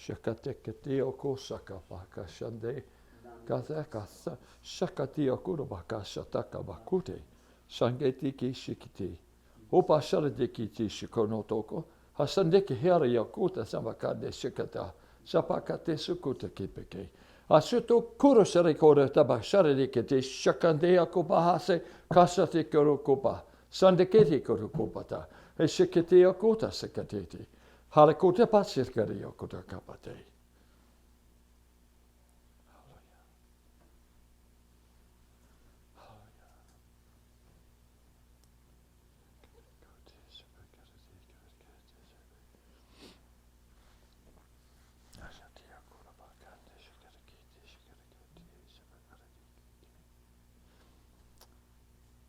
Shakatekatio kosakapaka shande. Kathakatha shakatio kurabaka shataka bakute. Sangetiki shikiti. Opa sharadiki shikonotoko. Hasandeki hera yakuta samakade shikata. Sapakate sukuta kipeke. Asuto kurosarikora taba sharadikete shakandea kopahase kasate korokopa. Sandeketi korokopata. Shikiti yakuta sekateti. Harakote pasirkari yakuta kapate.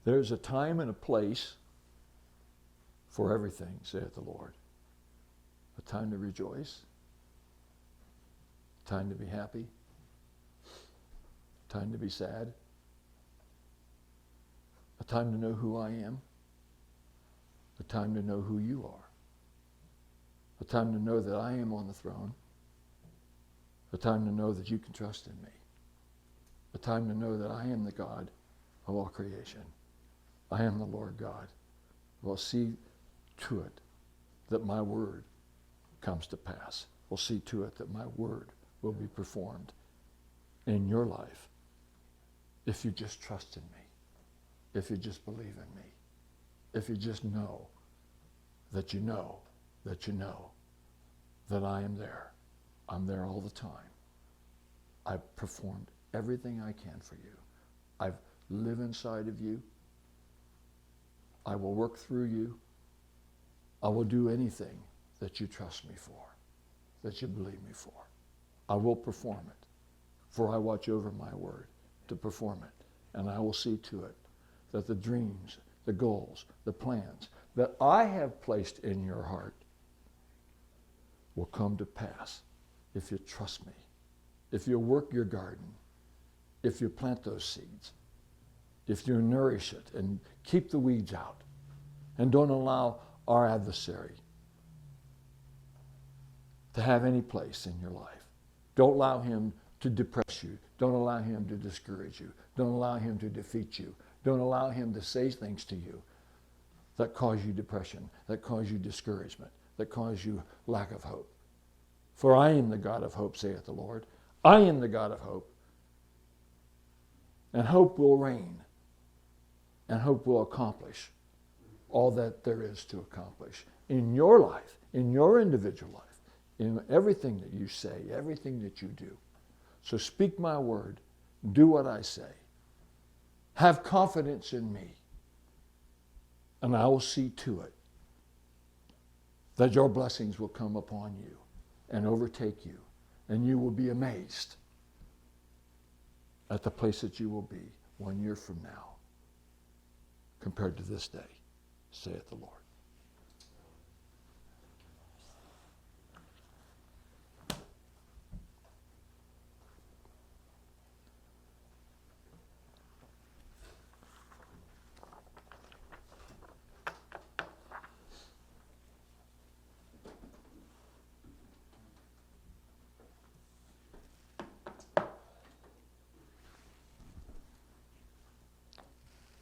There's a time and a place for everything, saith the Lord. A time to rejoice, a time to be happy, a time to be sad, a time to know who I am, a time to know who you are, a time to know that I am on the throne, a time to know that you can trust in me, a time to know that I am the God of all creation. I am the Lord God. We'll see to it that my word comes to pass. We'll see to it that my word will be performed in your life if you just trust in me, if you just believe in me, if you just know that you know that you know that I am there. I'm there all the time. I've performed everything I can for you. I live inside of you. I will work through you. I will do anything that you trust me for, that you believe me for. I will perform it, for I watch over my word to perform it. And I will see to it that the dreams, the goals, the plans that I have placed in your heart will come to pass if you trust me, if you work your garden, if you plant those seeds, if you nourish it and keep the weeds out and don't allow our adversary to have any place in your life. Don't allow him to depress you. Don't allow him to discourage you. Don't allow him to defeat you. Don't allow him to say things to you that cause you depression, that cause you discouragement, that cause you lack of hope. For I am the God of hope, saith the Lord. I am the God of hope. And hope will reign. And hope will accomplish all that there is to accomplish in your life, in your individual life, in everything that you say, everything that you do. So speak my word. Do what I say. Have confidence in me. And I will see to it that your blessings will come upon you and overtake you. And you will be amazed at the place that you will be 1 year from now compared to this day, saith the Lord.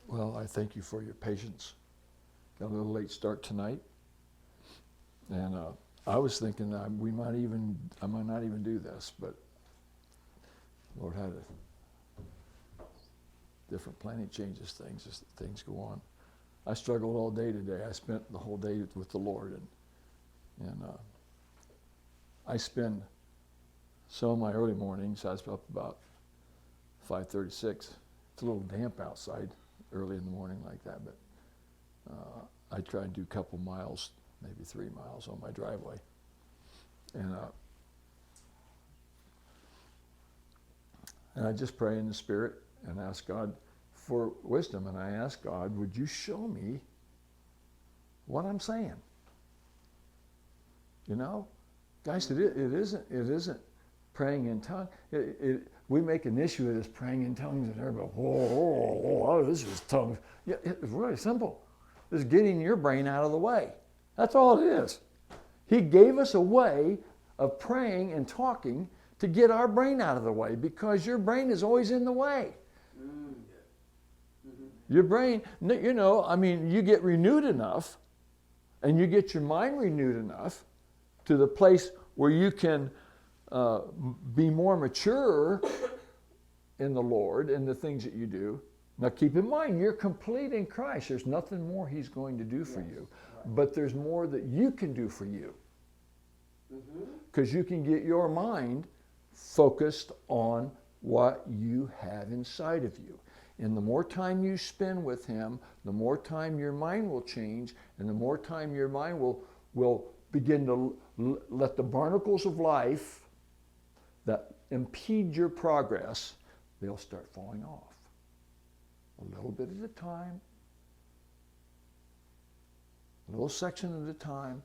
Well, I thank you for your patience. Got a little late start tonight, and I was thinking I might not even do this, but Lord had a different plan. He changes things as things go on. I struggled all day today. I spent the whole day with the Lord, and I spend some of my early mornings. I was up about 5:36. It's a little damp outside early in the morning like that, but I try and do a couple miles, maybe 3 miles on my driveway. And I just pray in the Spirit and ask God for wisdom. And I ask God, would you show me what I'm saying? You know, guys, it isn't praying in tongues. We make an issue of this praying in tongues, and everybody, whoa, this is tongues. Yeah, it's really simple. It's getting your brain out of the way. That's all it is. He gave us a way of praying and talking to get our brain out of the way, because your brain is always in the way. Your brain, you get renewed enough and you get your mind renewed enough to the place where you can be more mature in the Lord and the things that you do. Now keep in mind, you're complete in Christ. There's nothing more He's going to do for you. But there's more that you can do for you. Because you can get your mind focused on what you have inside of you. And the more time you spend with Him, the more time your mind will change, and the more time your mind will begin to let the barnacles of life that impede your progress, they'll start falling off. A little bit at a time, a little section at a time.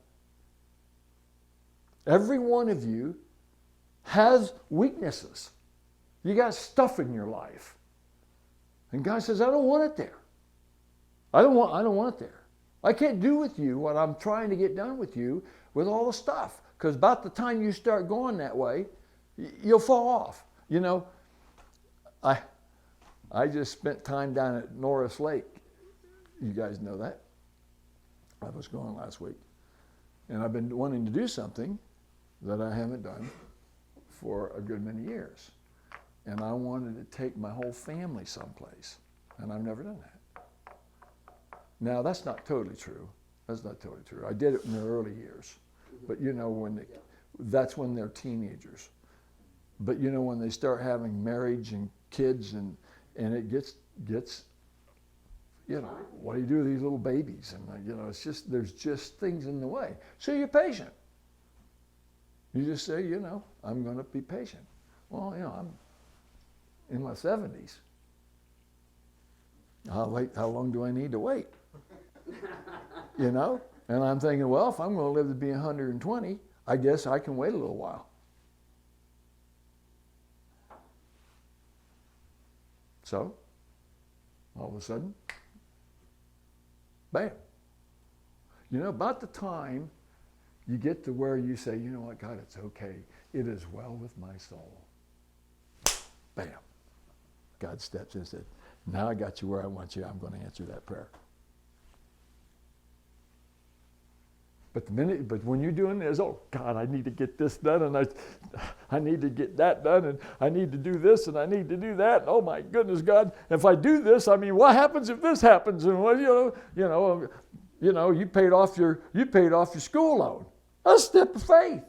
Every one of you has weaknesses. You got stuff in your life. And God says, I don't want it there. I don't want it there. I can't do with you what I'm trying to get done with you with all the stuff. Because about the time you start going that way, you'll fall off. You know, I just spent time down at Norris Lake. You guys know that. I was gone last week. And I've been wanting to do something that I haven't done for a good many years. And I wanted to take my whole family someplace. And I've never done that. Now, that's not totally true. That's not totally true. I did it in the early years. But you know, that's when they're teenagers. But you know, when they start having marriage and kids and it gets, you know, what do you do with these little babies? And you know, it's just, there's just things in the way. So you're patient. You just say, you know, I'm going to be patient. Well, you know, I'm in my 70s. I'll wait. How long do I need to wait? You know? And I'm thinking, well, if I'm going to live to be 120, I guess I can wait a little while. So, all of a sudden, bam. You know, about the time you get to where you say, you know what, God, it's okay. It is well with my soul. Bam. God steps in and said, now I got you where I want you. I'm going to answer that prayer. But when you're doing this, oh God, I need to get this done, and I need to get that done, and I need to do this, and I need to do that. And oh my goodness, God, if I do this, I mean, what happens if this happens? And well, you paid off your school loan. That's a step of faith.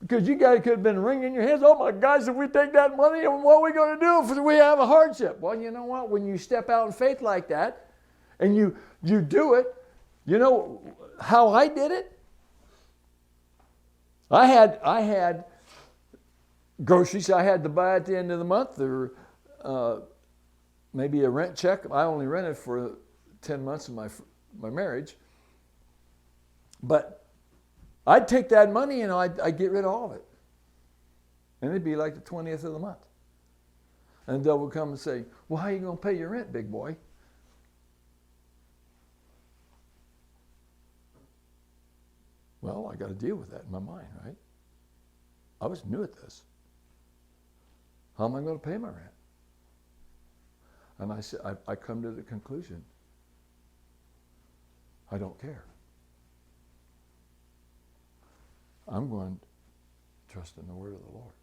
Because you guys could have been wringing your hands. Oh my gosh, if we take that money, and what are we going to do if we have a hardship? Well, you know what? When you step out in faith like that, and you do it, you know how I did it? I had groceries I had to buy at the end of the month, or maybe a rent check. I only rented for 10 months of my marriage. But I'd take that money and I'd get rid of all of it. And it'd be like the 20th of the month. And they'll would come and say, well, how are you going to pay your rent, big boy? Well, I got to deal with that in my mind, right? I was new at this. How am I going to pay my rent? And I said, I come to the conclusion, I don't care. I'm going to trust in the word of the Lord.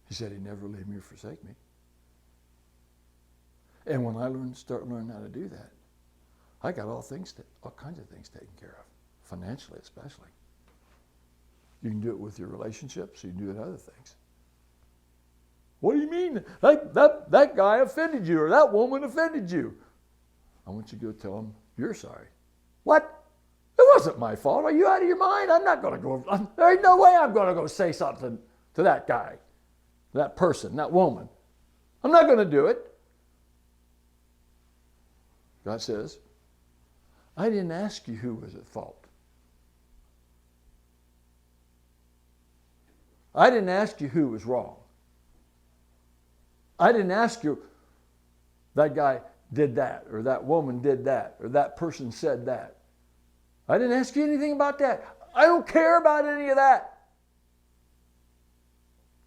He said he'd never leave me or forsake me. And when I start learning how to do that, I got all kinds of things taken care of, financially especially. You can do it with your relationships, you can do it with other things. What do you mean? That guy offended you, or that woman offended you. I want you to go tell them you're sorry. What? It wasn't my fault. Are you out of your mind? I'm not going to go. There ain't no way I'm going to go say something to that guy, that person, that woman. I'm not going to do it. God says, I didn't ask you who was at fault. I didn't ask you who was wrong. I didn't ask you that guy did that, or that woman did that, or that person said that. I didn't ask you anything about that. I don't care about any of that.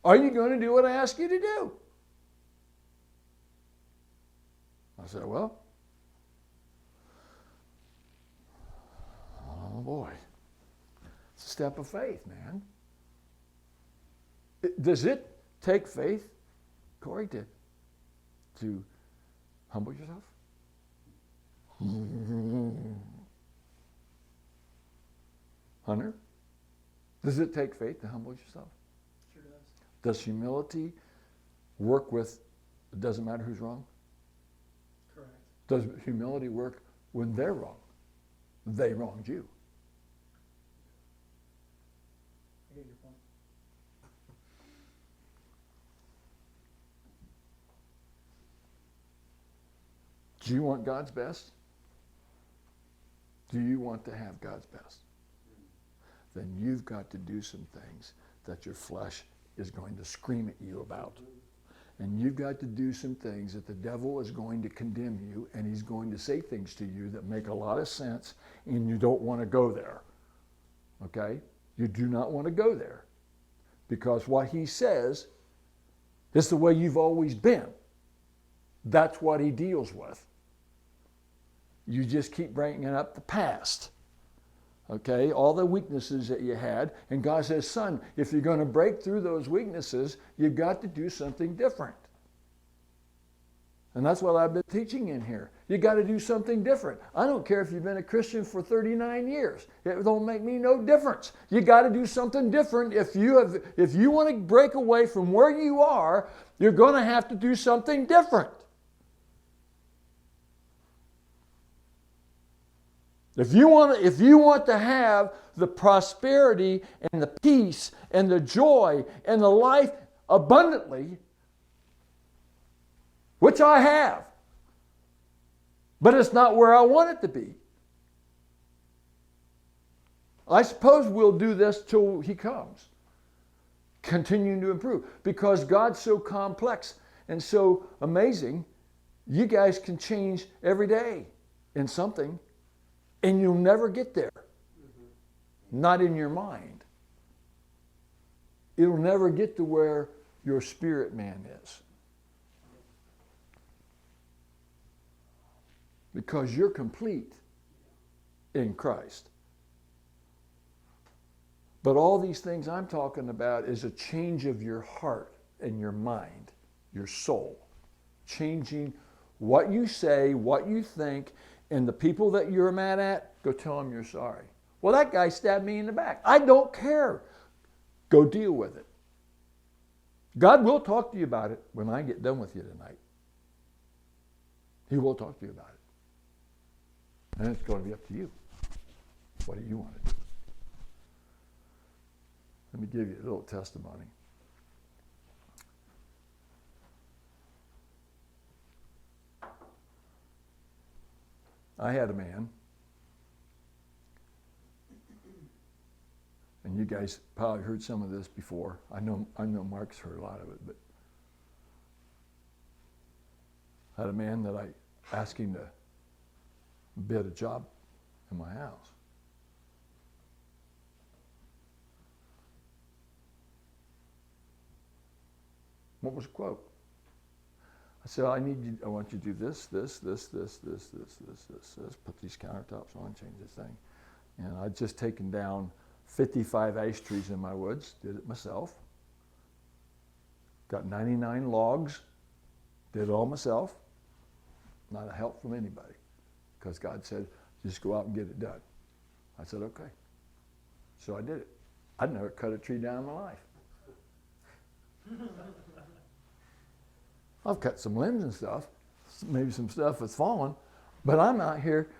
Are you going to do what I ask you to do? I said, well, oh boy. It's a step of faith, man. Does it take faith? Corey did. To humble yourself? Hunter? Does it take faith to humble yourself? Sure does. Does humility work with, it doesn't matter who's wrong? Correct. Does humility work when they're wrong? They wronged you. I get your point. Do you want God's best? Do you want to have God's best? Then you've got to do some things that your flesh is going to scream at you about. And you've got to do some things that the devil is going to condemn you, and he's going to say things to you that make a lot of sense, and you don't want to go there. Okay? You do not want to go there. Because what he says is the way you've always been. That's what he deals with. You just keep bringing up the past. Okay, all the weaknesses that you had. And God says, son, if you're going to break through those weaknesses, you've got to do something different. And that's what I've been teaching in here. You got to do something different. I don't care if you've been a Christian for 39 years. It don't make me no difference. You got to do something different. If you want to break away from where you are, you're going to have to do something different. If you want to have the prosperity and the peace and the joy and the life abundantly, which I have, but it's not where I want it to be. I suppose we'll do this till he comes, continuing to improve, because God's so complex and so amazing. You guys can change every day in something. And you'll never get there. Not in your mind. It'll never get to where your spirit man is. Because you're complete in Christ. But all these things I'm talking about is a change of your heart and your mind, your soul. Changing what you say, what you think. And the people that you're mad at, go tell them you're sorry. Well, that guy stabbed me in the back. I don't care. Go deal with it. God will talk to you about it when I get done with you tonight. He will talk to you about it. And it's going to be up to you. What do you want to do? Let me give you a little testimony. I had a man, and you guys probably heard some of this before. I know Mark's heard a lot of it, but I had a man that I asked him to bid a job in my house. What was the quote? I said, I want you to do this, put these countertops on, change this thing. And I'd just taken down 55 ash trees in my woods, did it myself. Got 99 logs, did it all myself. Not a help from anybody. Because God said, just go out and get it done. I said, okay. So I did it. I'd never cut a tree down in my life. I've cut some limbs and stuff, maybe some stuff that's fallen, but I'm out here.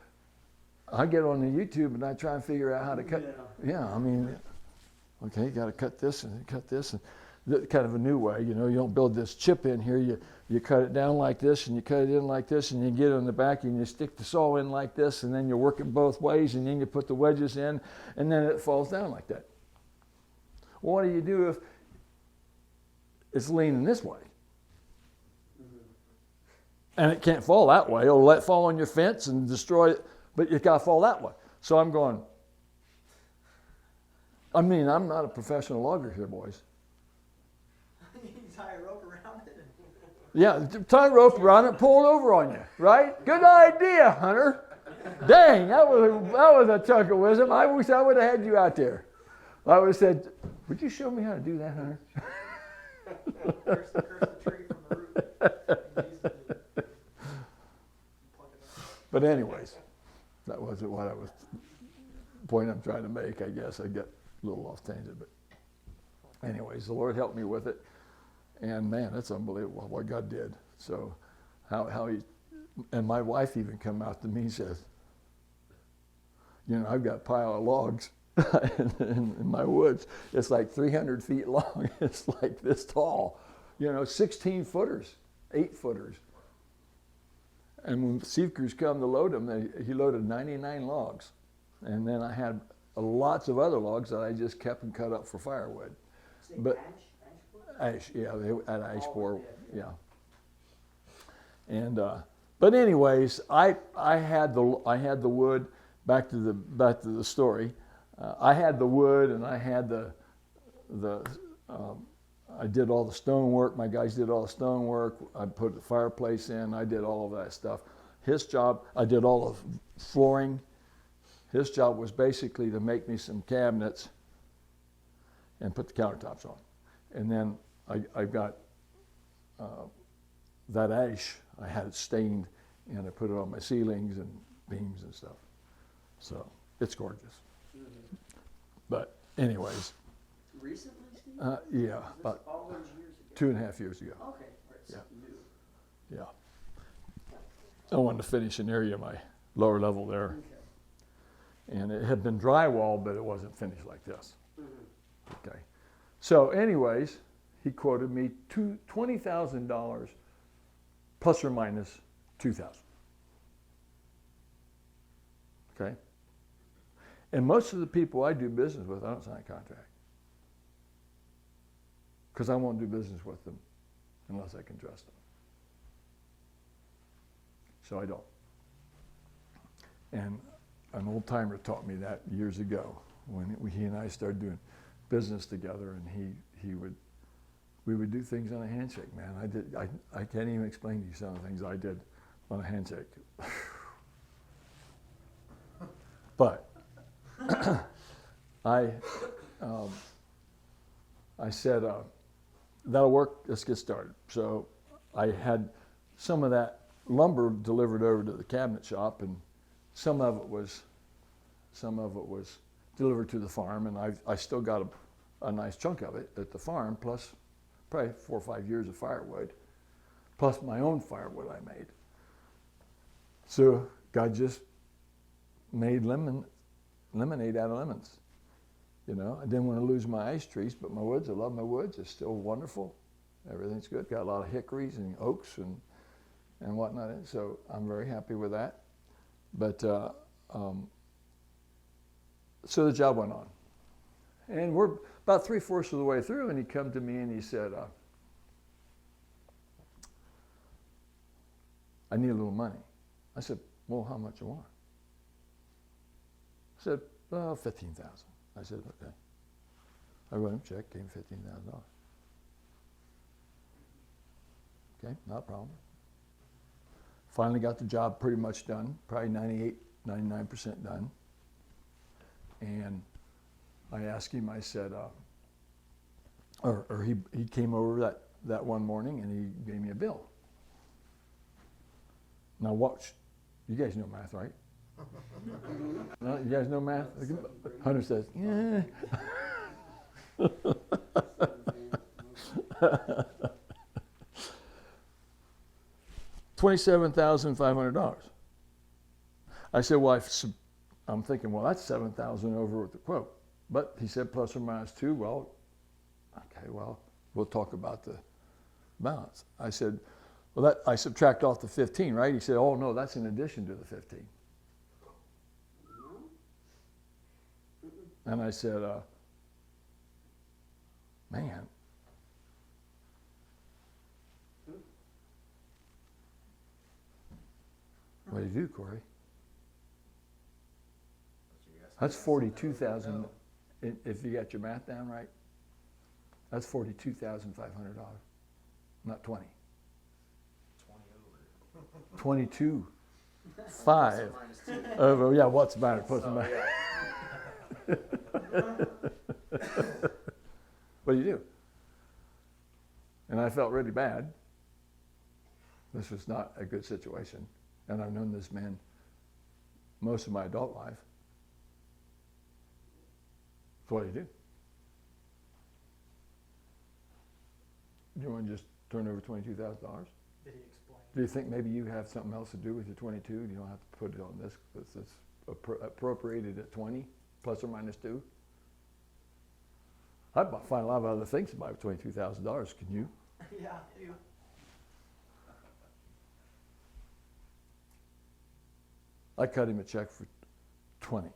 I get on the YouTube and I try and figure out how to cut. Yeah, I mean, okay, you got to cut this and cut this, and kind of a new way. You know, you don't build this chip in here. You cut it down like this, and you cut it in like this, and you get it on the back, and you stick the saw in like this, and then you work it both ways, and then you put the wedges in, and then it falls down like that. Well, what do you do if it's leaning this way? And it can't fall that way. It'll let it fall on your fence and destroy it, but it got to fall that way. So I'm going, I mean, I'm not a professional logger here, boys. You tie a rope around it. Yeah, tie a rope around it, pull it over on you, right? Good idea, Hunter. Dang, that was a chunk of wisdom. I wish I would have had you out there. I would have said, would you show me how to do that, Hunter? Curse the tree from the root. And use it to pluck it up. But anyways, that wasn't what I was, point I'm trying to make, I guess. I get a little off tangent, but anyways, the Lord helped me with it. And man, it's unbelievable what God did. So how he, and my wife even come out to me and says, you know, I've got a pile of logs in my woods. It's like 300 feet long. It's like this tall, you know, 16 footers, 8 footers. And when Steve Cruz come to load them, he loaded 99 logs. And then I had lots of other logs that I just kept and cut up for firewood. But ash, yeah, they had ash borer, yeah. And but anyways, I had the wood. Back to the story. I had the wood, and I had I did all the stonework. My guys did all the stonework. I put the fireplace in. I did all of that stuff. His job, I did all the flooring. His job was basically to make me some cabinets and put the countertops on. And then I got that ash. I had it stained, and I put it on my ceilings and beams and stuff. So it's gorgeous. Mm-hmm. But anyways. Recently, Steve? Yeah, about all those years ago? 2.5 years ago. Okay, right, so new. Yeah. I wanted to finish an area of my lower level there. Okay. And it had been drywall, but it wasn't finished like this. Mm-hmm. Okay. So anyways, he quoted me $20,000 plus or minus $2,000. Okay? And most of the people I do business with, I don't sign a contract. Because I won't do business with them unless I can trust them. So I don't. And an old timer taught me that years ago when he and I started doing business together, and we would do things on a handshake, man. I can't even explain to you some of the things I did on a handshake. But I said, that'll work, let's get started. So I had some of that lumber delivered over to the cabinet shop, and some of it was delivered to the farm, and I still got a nice chunk of it at the farm, plus probably 4 or 5 years of firewood, plus my own firewood I made. So God just made lemonade out of lemons. You know, I didn't want to lose my ice trees, but my woods, I love my woods. It's still wonderful. Everything's good. Got a lot of hickories and oaks and whatnot. So I'm very happy with that. But so the job went on. And we're about 3/4 of the way through, and he come to me and he said, I need a little money. I said, well, how much you want? He said, well, $15,000. I said, okay. I wrote him a check, gave him $15,000. Okay, not a problem. Finally got the job pretty much done, probably 99% done. And I asked him, I said, or he came over that one morning and he gave me a bill. Now watch, you guys know math, right? No, you guys know math? Hunter says, yeah. $27,500. I said, well, I'm thinking, well, that's $7,000 over with the quote. But he said plus or minus 2. Well, okay, well, we'll talk about the balance. I said, well, that I subtract off the 15, right? He said, oh no, that's in addition to the 15. And I said, man. What do you do, Corey? That's $42,000. if you got your math down right, that's $42,500, not 20. 20 over. 22, Plus 5. or minus 2. Over, yeah, what's the matter? Plus or So, minus. yeah. What do you do? And I felt really bad. This was not a good situation. And I've known this man most of my adult life. So what do? Do you want to just turn over $22,000? Did he explain? Do you think maybe you have something else to do with your 22? You don't have to put it on this because it's appropriated at 20, plus or minus 2. I'd find a lot of other things to buy with $22,000. Can you? Yeah, I do. I cut him a check for 20.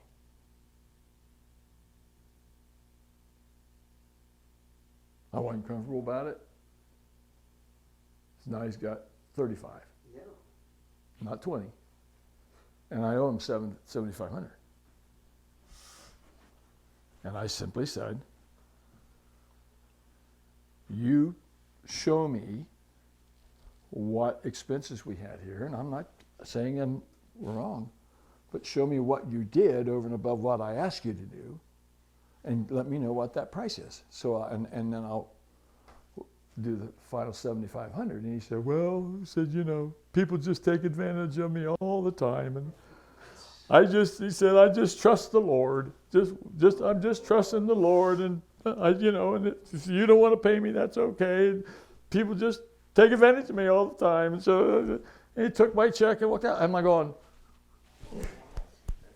I wasn't comfortable about it. So now he's got 35, Yeah. not 20. And I owe him $7,500. And I simply said, you show me what expenses we had here, and I'm not saying I'm wrong, but show me what you did over and above what I asked you to do, and let me know what that price is. So, and then I'll do the final $7,500. And he said, well, people just take advantage of me all the time, and he said, I just trust the Lord. I'm just trusting the Lord, and and if you don't want to pay me, that's okay. People just take advantage of me all the time. And so he took my check and walked out. I'm like going,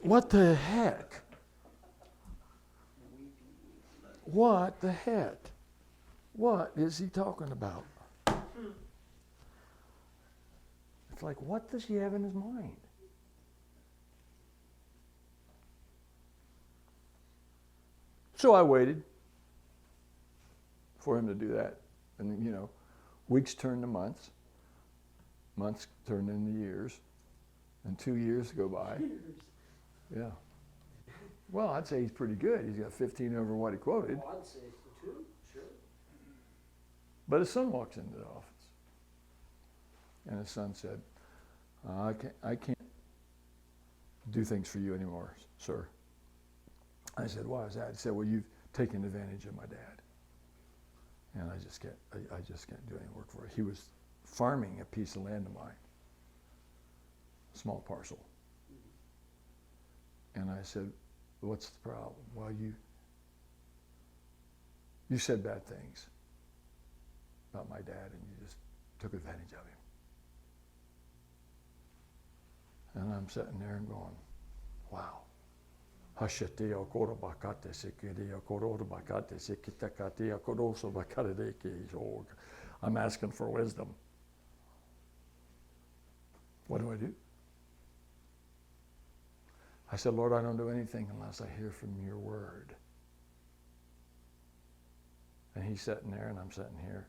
what the heck? What the heck? What is he talking about? It's like, what does he have in his mind? So I waited for him to do that. And, weeks turned to months. Months turned into years. And 2 years go by. Yeah. Well, I'd say he's pretty good. He's got 15 over what he quoted. I'd say so too, sure. But his son walks into the office. And his son said, I can't do things for you anymore, sir. I said, why is that? He said, well, you've taken advantage of my dad. And I just can't do any work for it. He was farming a piece of land of mine, a small parcel. And I said, what's the problem? Well, you said bad things about my dad, and you just took advantage of him. And I'm sitting there and going, wow. I'm asking for wisdom. What do I do? I said, Lord, I don't do anything unless I hear from your word. And he's sitting there and I'm sitting here.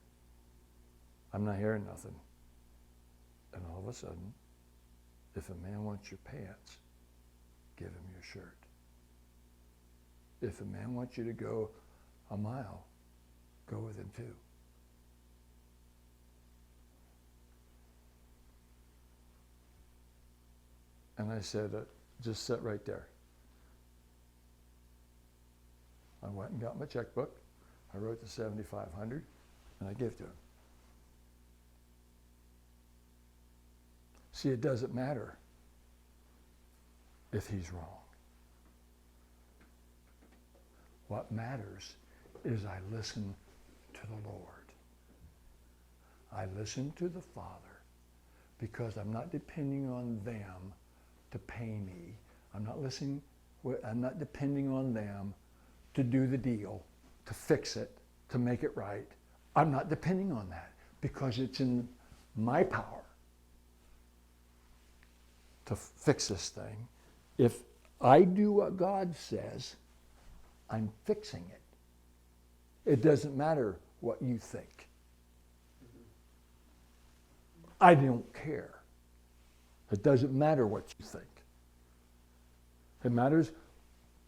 I'm not hearing nothing. And all of a sudden, if a man wants your pants, give him your shirt. If a man wants you to go a mile, go with him too. And I said, just sit right there. I went and got my checkbook. I wrote the $7,500 and I gave it to him. See, it doesn't matter if he's wrong. What matters is I listen to the Lord. I listen to the Father because I'm not depending on them to pay me. I'm not depending on them to do the deal, to fix it, to make it right. I'm not depending on that because it's in my power to fix this thing. If I do what God says, I'm fixing it. It doesn't matter what you think. I don't care. It doesn't matter what you think. It matters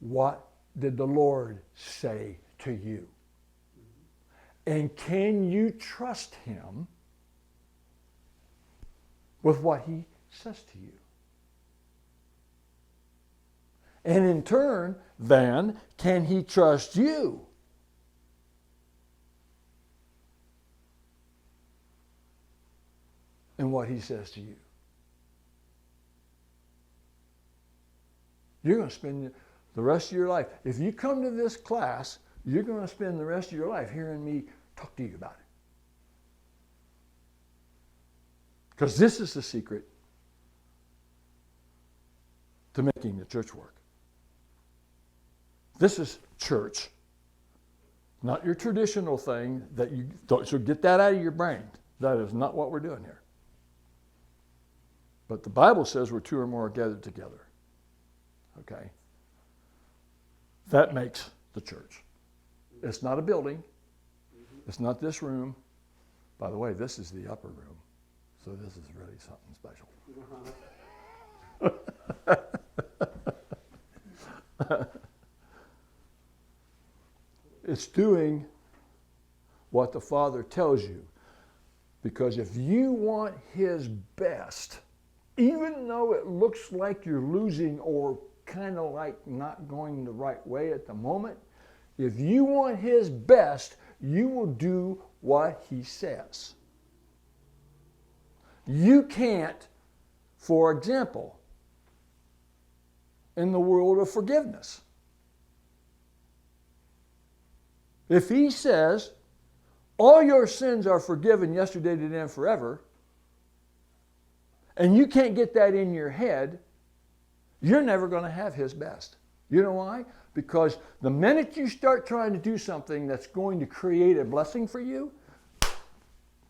what did the Lord say to you? And can you trust him with what he says to you? And in turn, then, can he trust you? In what he says to you? You're going to spend the rest of your life. If you come to this class, you're going to spend the rest of your life hearing me talk to you about it. Because this is the secret to making the church work. This is church. Not your traditional thing that you don't. So get that out of your brain. That is not what we're doing here. But the Bible says where two or more are gathered together. Okay? That makes the church. It's not a building. It's not this room. By the way, this is the upper room. So this is really something special. It's doing what the Father tells you. Because if you want his best, even though it looks like you're losing or kind of like not going the right way at the moment, if you want his best, you will do what he says. You can't, for example, in the world of forgiveness, if he says, all your sins are forgiven yesterday, today, and forever, and you can't get that in your head, you're never going to have his best. You know why? Because the minute you start trying to do something that's going to create a blessing for you,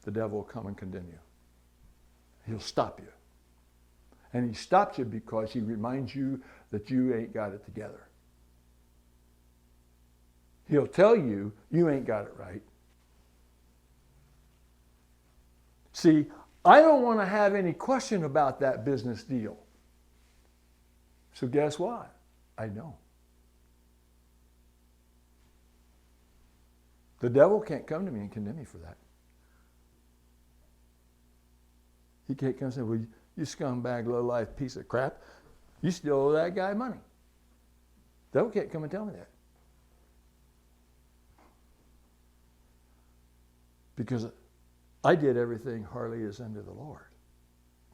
the devil will come and condemn you. He'll stop you. And he stops you because he reminds you that you ain't got it together. He'll tell you you ain't got it right. See, I don't want to have any question about that business deal. So guess what? I know. The devil can't come to me and condemn me for that. He can't come and say, well, you scumbag, low-life piece of crap. You still owe that guy money. The devil can't come and tell me that. Because I did everything heartily as unto the Lord,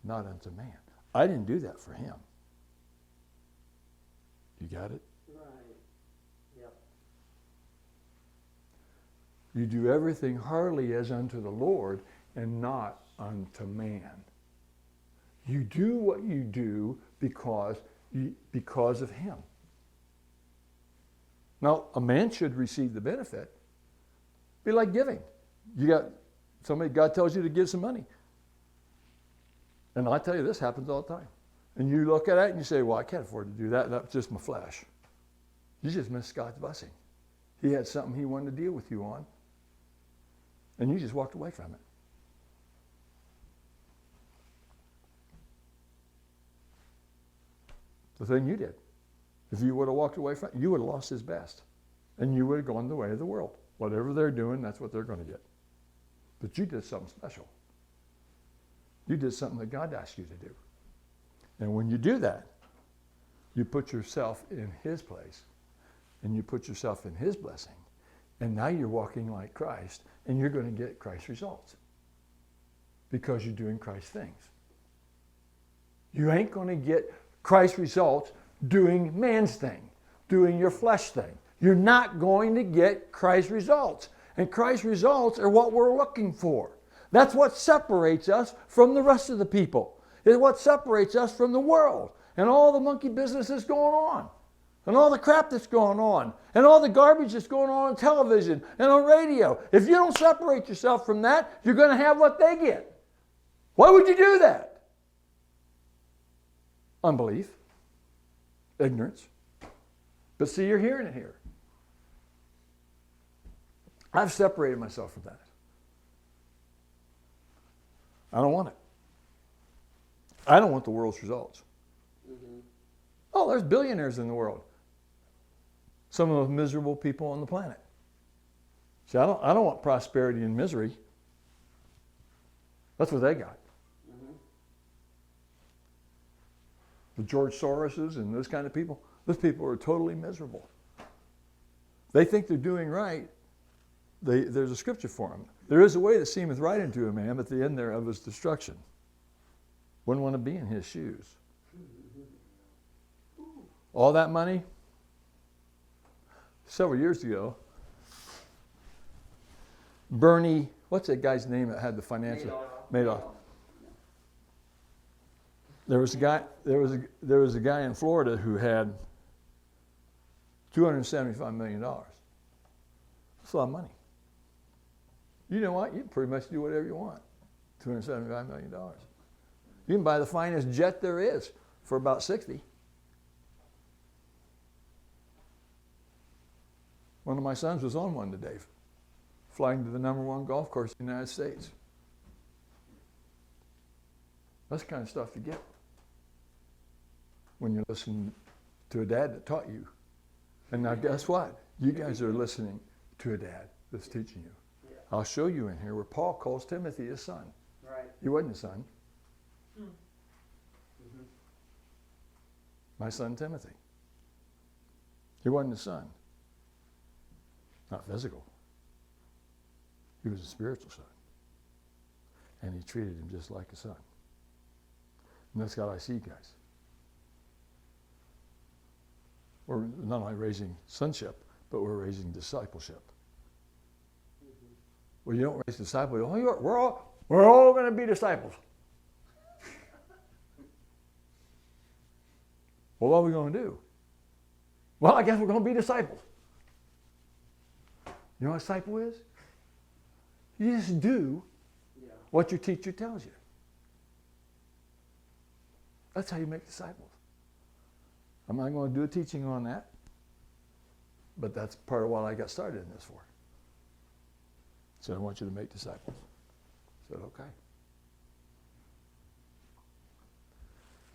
not unto man. I didn't do that for him. You got it? Right. Yep. You do everything heartily as unto the Lord and not unto man. You do what you do because of him. Now, a man should receive the benefit. Be like giving. You got somebody, God tells you to give some money. And I tell you, this happens all the time. And you look at it and you say, well, I can't afford to do that. That's just my flesh. You just missed God's blessing. He had something he wanted to deal with you on. And you just walked away from it. The thing you did. If you would have walked away from it, you would have lost his best. And you would have gone the way of the world. Whatever they're doing, that's what they're going to get. But you did something special. You did something that God asked you to do. And when you do that, you put yourself in his place. And you put yourself in his blessing. And now you're walking like Christ. And you're going to get Christ's results. Because you're doing Christ's things. You ain't going to get Christ's results doing man's thing. Doing your flesh thing. You're not going to get Christ's results. And Christ's results are what we're looking for. That's what separates us from the rest of the people. It's what separates us from the world. And all the monkey business that's going on. And all the crap that's going on. And all the garbage that's going on television and on radio. If you don't separate yourself from that, you're going to have what they get. Why would you do that? Unbelief. Ignorance. But see, you're hearing it here. I've separated myself from that. I don't want it. I don't want the world's results. Mm-hmm. Oh, there's billionaires in the world. some of the most miserable people on the planet. See, I don't want prosperity and misery. That's what they got. Mm-hmm. The George Soroses and those kind of people, those people are totally miserable. They think they're doing right. There's a scripture for them. There is a way that seemeth right unto a man, but the end thereof is destruction. Wouldn't want to be in his shoes. All that money, several years ago, Bernie, what's that guy's name that had the financial? Madoff. There was a guy in Florida who had $275 million. That's a lot of money. You know what? You can pretty much do whatever you want. $275 million. You can buy the finest jet there is for about $60. One of my sons was on one today, flying to the #1 golf course in the United States. That's the kind of stuff you get when you listen to a dad that taught you. And now guess what? You guys are listening to a dad that's teaching you. Yeah. I'll show you in here where Paul calls Timothy his son. Right. He wasn't his son. Mm-hmm. My son Timothy. He wasn't his son. Not physical. He was a spiritual son. And he treated him just like a son. And that's what I see, guys. We're not only raising sonship, but we're raising discipleship. Mm-hmm. Well, you don't raise disciples. Oh, we're all going to be disciples. Well, what are we going to do? Well, I guess we're going to be disciples. You know what a disciple is? You just do what your teacher tells you. That's how you make disciples. I'm not going to do a teaching on that, but that's part of what I got started in this for. So I want you to make disciples. I said, okay.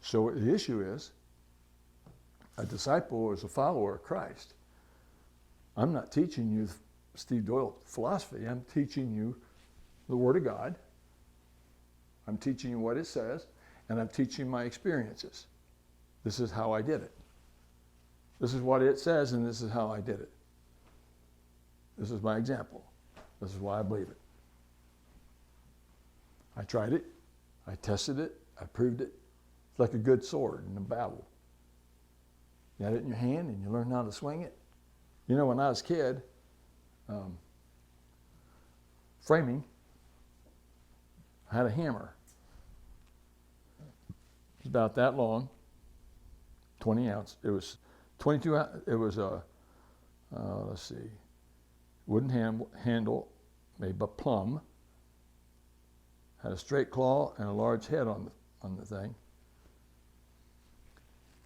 So the issue is, a disciple is a follower of Christ. I'm not teaching you Steve Doyle philosophy. I'm teaching you the Word of God. I'm teaching you what it says, and I'm teaching my experiences. This is how I did it. This is what it says, and this is how I did it. This is my example. This is why I believe it. I tried it. I tested it. I proved it. It's like a good sword in a battle. You had it in your hand, and you learn how to swing it. You know, when I was a kid, framing, I had a hammer. It was about that long, 20 ounce. It was 22 ounce. It was a, let's see, wooden handle made by plum. Had a straight claw and a large head on the thing.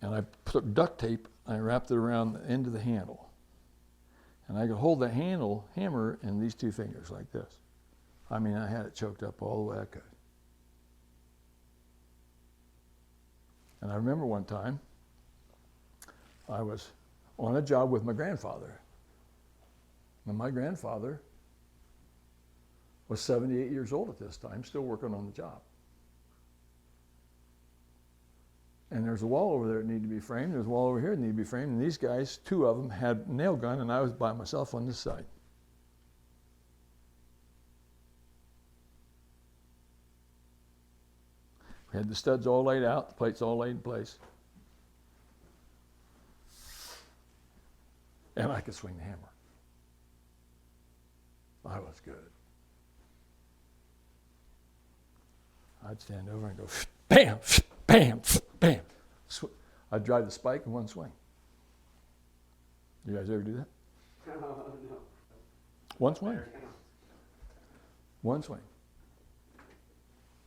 And I put duct tape and I wrapped it around the end of the handle. And I could hold the hammer in these two fingers like this. I mean, I had it choked up all the way I could. And I remember one time, I was on a job with my grandfather. And my grandfather was 78 years old at this time, still working on the job. And there's a wall over there that needed to be framed. There's a wall over here that needed to be framed. And these guys, two of them, had a nail gun, and I was by myself on this side. We had the studs all laid out, the plates all laid in place. And I could swing the hammer. I was good. I'd stand over and go, bam, bam, bam. I'd drive the spike in one swing. You guys ever do that? No. One swing. One swing.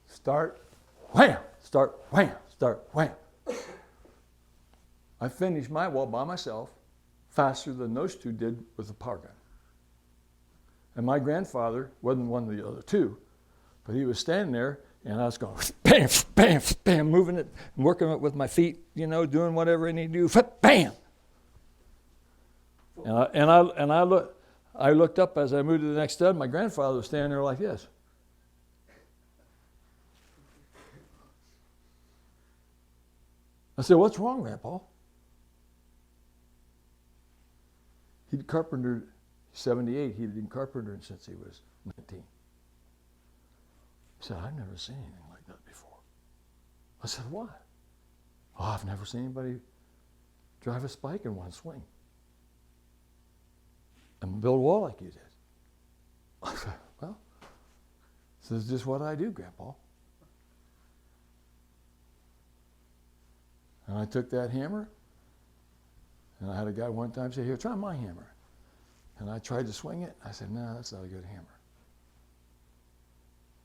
Start, wham, start, wham, start, wham. I finished my wall by myself faster than those two did with the power gun. And my grandfather wasn't one of the other two, but he was standing there, and I was going, bam, bam, bam, moving it, working it with my feet, you know, doing whatever I need to do, bam. I looked up as I moved to the next stud. My grandfather was standing there like this. I said, "What's wrong, Grandpa?" He'd carpentered, 78. He'd been carpentering since he was 19. He said, "I've never seen anything like that before." I said, "Why?" "Oh, I've never seen anybody drive a spike in one swing and build a wall like you did." I said, "Well, this is just what I do, Grandpa." And I took that hammer, and I had a guy one time say, "Here, try my hammer." And I tried to swing it. I said, "No, that's not a good hammer."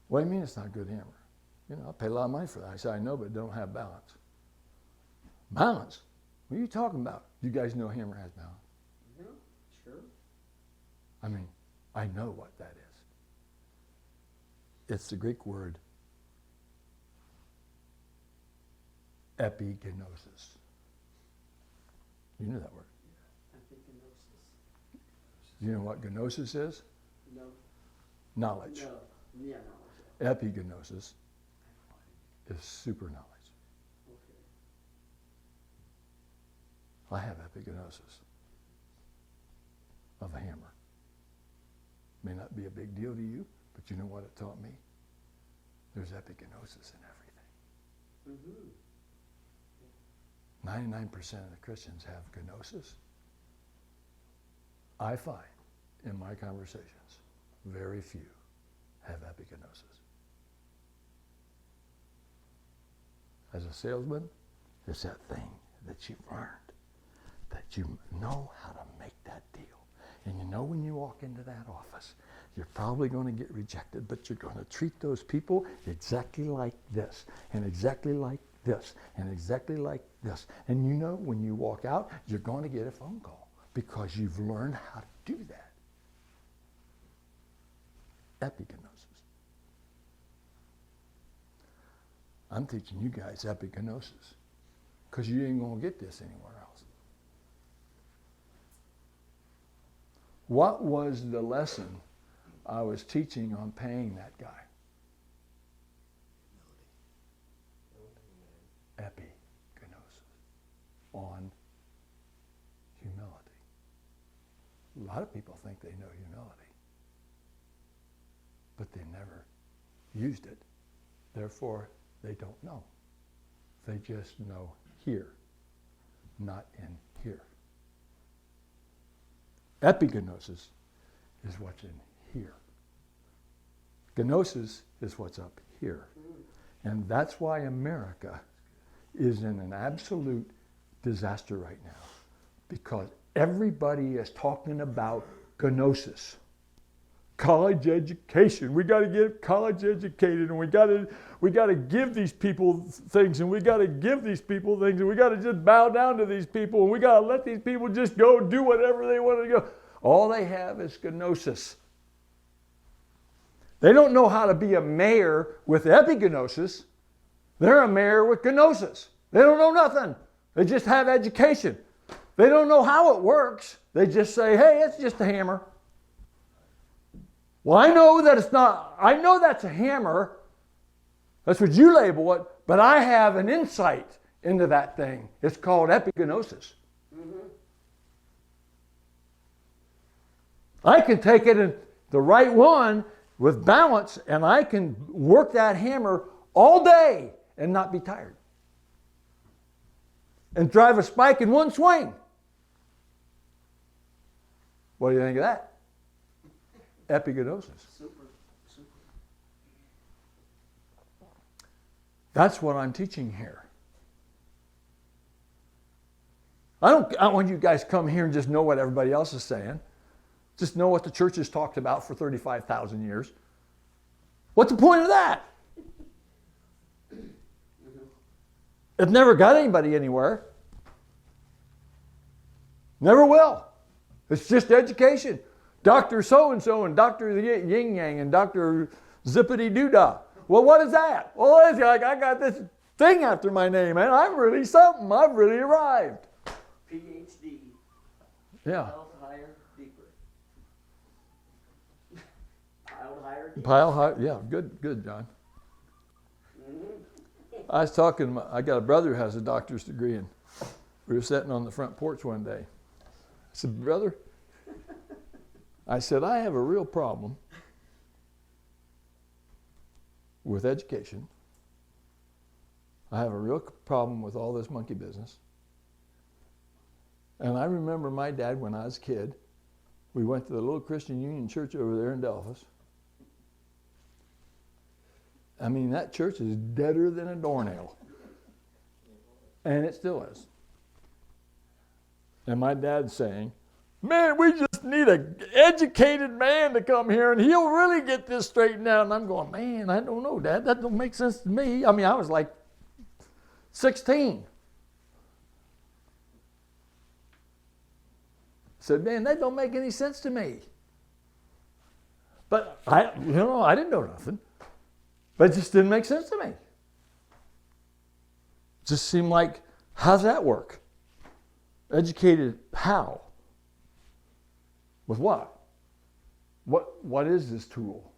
"What do you mean it's not a good hammer?" "You know, I paid a lot of money for that." I said, "I know, but it don't have balance." "Balance? What are you talking about?" "You guys know a hammer has balance." Yeah, sure. I mean, I know what that is. It's the Greek word epigenosis. You know that word. Epigenosis. You know what gnosis is? No. Knowledge. No. Yeah, knowledge. Epigenosis is super knowledge. Okay. I have epigenosis of a hammer. May not be a big deal to you, but you know what it taught me? There's epigenosis in everything. Mm-hmm. 99% of the Christians have gnosis. I find in my conversations, very few have epigenosis. As a salesman, it's that thing that you've learned, that you know how to make that deal. And you know when you walk into that office, you're probably going to get rejected, but you're going to treat those people exactly like this, and exactly like this, and exactly like this. And you know when you walk out, you're going to get a phone call because you've learned how to do that. Epigenosis. I'm teaching you guys epigenosis because you ain't going to get this anywhere else. What was the lesson I was teaching on paying that guy? Epigenosis. On humility. A lot of people think they know humility, but they never used it. Therefore, they don't know. They just know here, not in here. Epigenosis is what's in here. Gnosis is what's up here. And that's why America is in an absolute disaster right now, because everybody is talking about gnosis. College education. We got to get college educated, and we got to give these people things, and we got to give these people things, and we got to just bow down to these people, and we got to let these people just go do whatever they want to go. All they have is gnosis. They don't know how to be a mayor with epigenosis. They're a mayor with gnosis. They don't know nothing. They just have education. They don't know how it works. They just say, "Hey, it's just a hammer." Well, I know that it's not. I know that's a hammer. That's what you label it. But I have an insight into that thing. It's called epigenosis. Mm-hmm. I can take it in the right one with balance, and I can work that hammer all day and not be tired. And drive a spike in one swing. What do you think of that? Epigenosis. Super. That's what I'm teaching here. I don't want you guys to come here and just know what everybody else is saying. Just know what the church has talked about for 35,000 years. What's the point of that? It never got anybody anywhere. Never will. It's just education. Dr. So-and-so and Dr. Yin-Yang and Dr. Zippity-Doo-Dah. Well, what is that? Well, it's like, I got this thing after my name, and I'm really something. I've really arrived. PhD. Yeah. Health, high Piled higher. Pile high. Yeah, good, John. Mm-hmm. I was talking, I got a brother who has a doctor's degree, and we were sitting on the front porch one day. I said, brother, I said, I have a real problem with education. I have a real problem with all this monkey business. And I remember my dad, when I was a kid, we went to the little Christian Union church over there in Delphus. I mean, that church is deader than a doornail. And it still is. And my dad's saying, man, we just need an educated man to come here and he'll really get this straightened out. And I'm going, man, I don't know, Dad. That don't make sense to me. I mean, I was like 16. Said, man, that don't make any sense to me. But I didn't know nothing. But it just didn't make sense to me. It just seemed like, how's that work? Educated how? With what? What is this tool?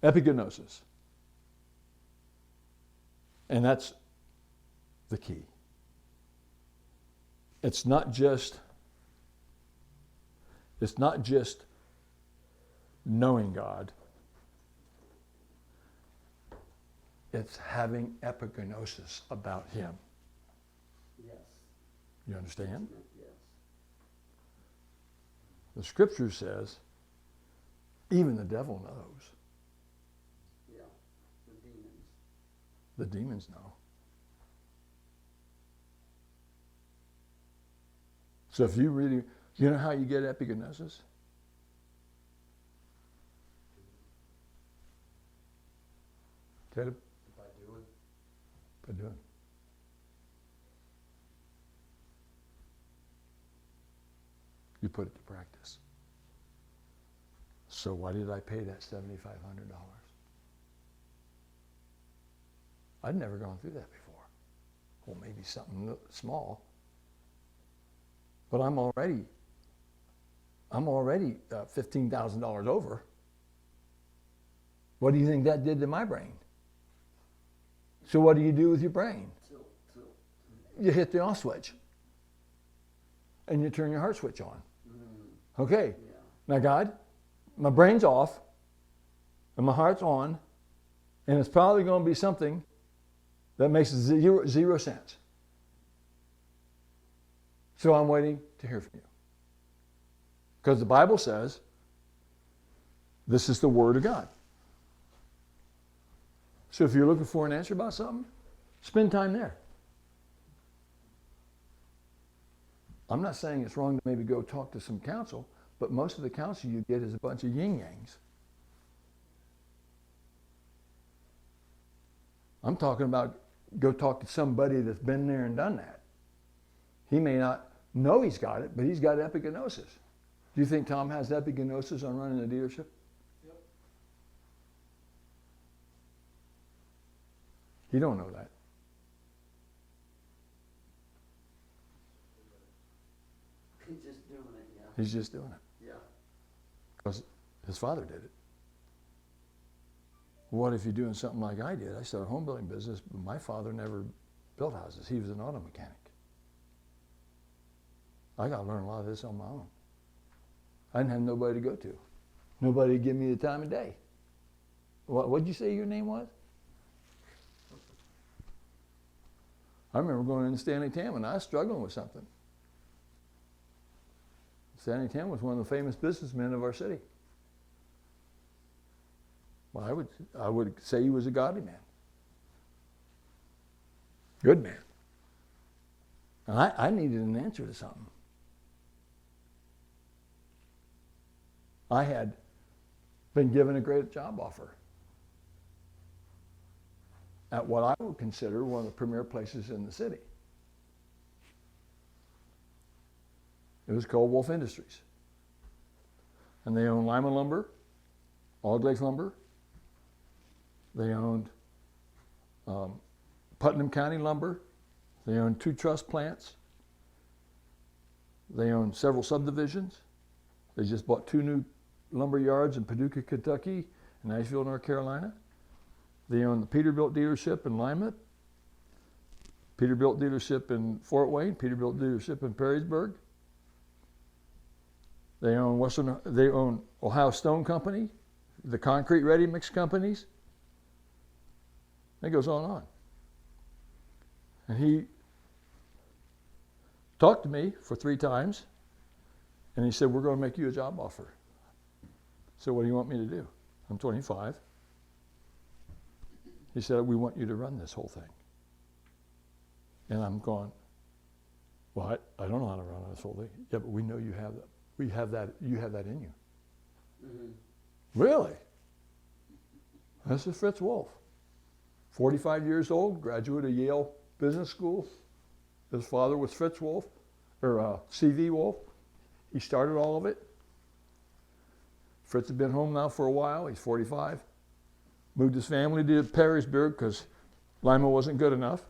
Epigenosis. And that's the key. It's not just knowing God. It's having epigenosis about Him. Yes. You understand? Yes. The Scripture says, even the devil knows. Yeah. The demons. The demons know. So if you really, you know how you get epigenosis? Caleb? By doing. By doing. You put it to practice. So why did I pay that $7,500? I'd never gone through that before. Well, maybe something small. But I'm already $15,000 over. What do you think that did to my brain? So what do you do with your brain? You hit the off switch. And you turn your heart switch on. Okay. Yeah. Now, God, my brain's off and my heart's on, and it's probably going to be something that makes zero sense. So I'm waiting to hear from you. Because the Bible says this is the Word of God. So if you're looking for an answer about something, spend time there. I'm not saying it's wrong to maybe go talk to some counsel, but most of the counsel you get is a bunch of yin-yangs. I'm talking about go talk to somebody that's been there and done that. He may not know he's got it, but he's got epigenosis. Do you think Tom has epigenosis on running a dealership? Yep. He don't know that. He's just doing it, yeah. He's just doing it Yeah. because his father did it. What if you're doing something like I did? I started a home building business, but my father never built houses. He was an auto mechanic. I got to learn a lot of this on my own. I didn't have nobody to go to. Nobody to give me the time of day. What'd you say your name was? I remember going into Stanley Tam and I was struggling with something. Stanley Tam was one of the famous businessmen of our city. Well, I would say he was a godly man. Good man. And I needed an answer to something. I had been given a great job offer at what I would consider one of the premier places in the city. It was called Wolf Industries. And they owned Lima Lumber, Auld Lake Lumber. They owned Putnam County Lumber. They owned 2 truss plants. They own several subdivisions. They just bought 2 new lumber yards in Paducah, Kentucky, and Nashville, North Carolina. They own the Peterbilt dealership in Lima, Peterbilt dealership in Fort Wayne, Peterbilt dealership in Perrysburg. They own Ohio Stone Company, the concrete ready mix companies. It goes on and on. And he talked to me for 3 times, and he said, we're going to make you a job offer. So what do you want me to do? I'm 25. He said, we want you to run this whole thing. And I'm going, well, I don't know how to run this whole thing. Yeah, but we know you have that. You have that in you. Mm-hmm. Really? This is Fritz Wolf. 45 years old, graduate of Yale Business School. His father was Fritz Wolf, or C.V. Wolf. He started all of it. Fritz had been home now for a while. He's 45. Moved his family to Perrysburg because Lima wasn't good enough.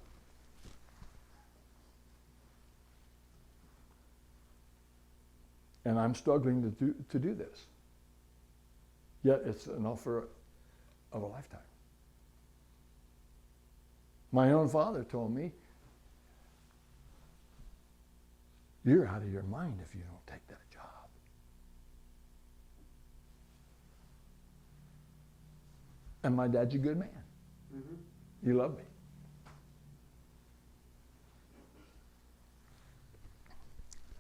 And I'm struggling to do this. Yet it's an offer of a lifetime. My own father told me, you're out of your mind if you don't take that job. And my dad's a good man. Mm-hmm. He loved me.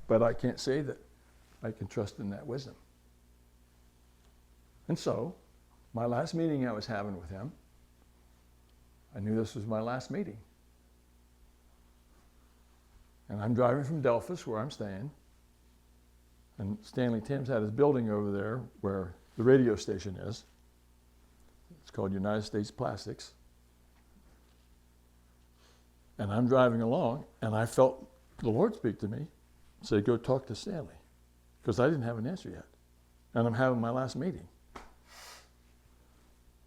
But I can't say that I can trust in that wisdom. And so, my last meeting I was having with him, I knew this was my last meeting. And I'm driving from Delphus, where I'm staying. And Stanley Timms had his building over there where the radio station is. It's called United States Plastics. And I'm driving along, and I felt the Lord speak to me, say, go talk to Stanley. Because I didn't have an answer yet. And I'm having my last meeting.